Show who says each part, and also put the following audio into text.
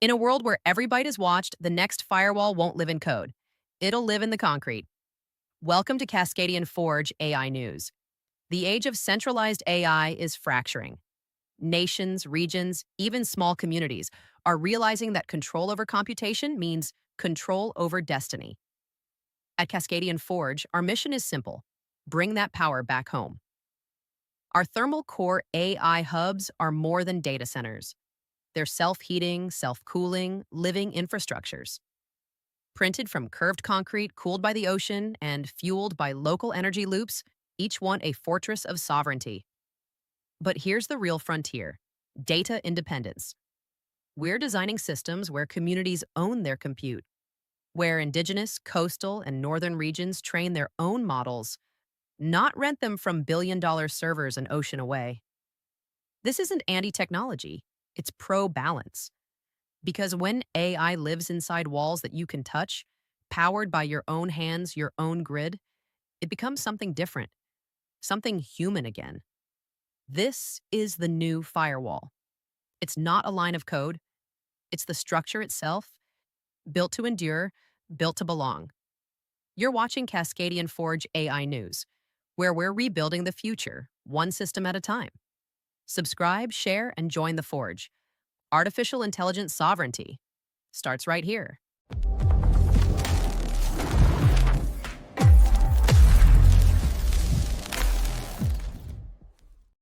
Speaker 1: In a world where every byte is watched, the next firewall won't live in code. It'll live in the concrete. Welcome to Cascadian Forge AI News. The age of centralized AI is fracturing. Nations, regions, even small communities are realizing that control over computation means control over destiny. At Cascadian Forge, our mission is simple: bring that power back home. Our thermal core AI hubs are more than data centers. They're self-heating, self-cooling, living infrastructures. Printed from curved concrete cooled by the ocean and fueled by local energy loops, each one a fortress of sovereignty. But here's the real frontier: data independence. We're designing systems where communities own their compute, where indigenous, coastal, and northern regions train their own models, not rent them from billion-dollar servers an ocean away. This isn't anti-technology, it's pro-balance. Because when AI lives inside walls that you can touch, powered by your own hands, your own grid, it becomes something different, something human again. This is the new firewall. It's not a line of code, it's the structure itself, built to endure, built to belong. You're watching Cascadian Forge AI News, where we're rebuilding the future, one system at a time. Subscribe, share, and join the Forge. Artificial intelligence sovereignty starts right here.